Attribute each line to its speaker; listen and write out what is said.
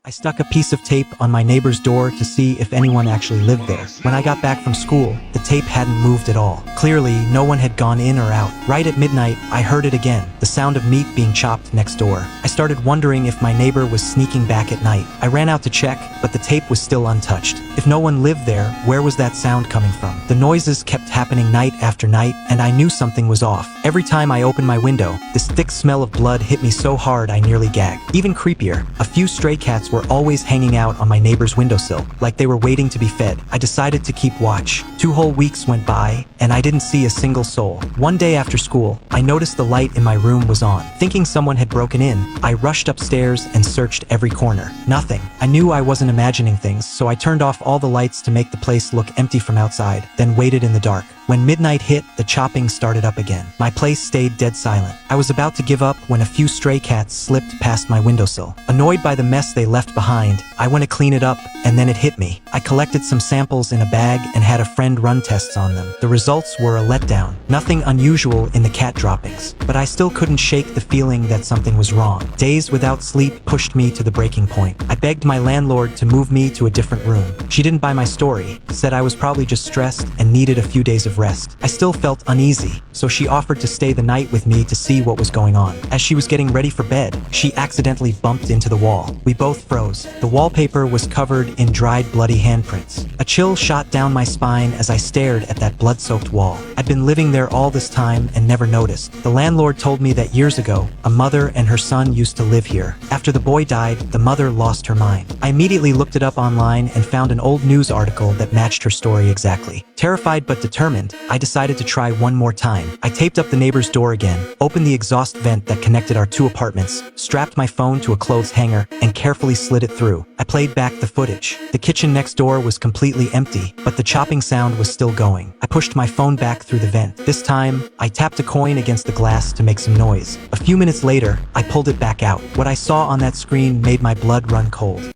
Speaker 1: I stuck a piece of tape on my neighbor's door to see if anyone actually lived there. When I got back from school, the tape hadn't moved at all. Clearly, no one had gone in or out. Right at midnight, I heard it again, the sound of meat being chopped next door. I started wondering if my neighbor was sneaking back at night. I ran out to check, but the tape was still untouched. If no one lived there, where was that sound coming from? The noises kept happening night after night, and I knew something was off. Every time I opened my window, this thick smell of blood hit me so hard I nearly gagged. Even creepier, a few stray cats were always hanging out on my neighbor's windowsill, like they were waiting to be fed. I decided to keep watch. 2 whole weeks went by, and I didn't see a single soul. One day after school, I noticed the light in my room was on. Thinking someone had broken in, I rushed upstairs and searched every corner. Nothing. I knew I wasn't imagining things, so I turned off all the lights to make the place look empty from outside, then waited in the dark. When midnight hit, the chopping started up again. My place stayed dead silent. I was about to give up when a few stray cats slipped past my windowsill. Annoyed by the mess they left behind, I went to clean it up, and then it hit me. I collected some samples in a bag and had a friend run tests on them. The results were a letdown. Nothing unusual in the cat droppings, but I still couldn't shake the feeling that something was wrong. Days without sleep pushed me to the breaking point. I begged my landlord to move me to a different room. She didn't buy my story, said I was probably just stressed and needed a few days of rest. I still felt uneasy, so she offered to stay the night with me to see what was going on. As she was getting ready for bed, she accidentally bumped into the wall. We both froze. The wallpaper was covered in dried, bloody handprints. A chill shot down my spine as I stared at that blood-soaked wall. I'd been living there all this time and never noticed. The landlord told me that years ago, a mother and her son used to live here. After the boy died, the mother lost her mind. I immediately looked it up online and found an old news article that matched her story exactly. Terrified but determined, I decided to try one more time. I taped up the neighbor's door again, opened the exhaust vent that connected our 2 apartments, strapped my phone to a clothes hanger, and carefully slid it through. I played back the footage. The kitchen next door was completely empty, but the chopping sound was still going. I pushed my phone back through the vent. This time, I tapped a coin against the glass to make some noise. A few minutes later, I pulled it back out. What I saw on that screen made my blood run cold.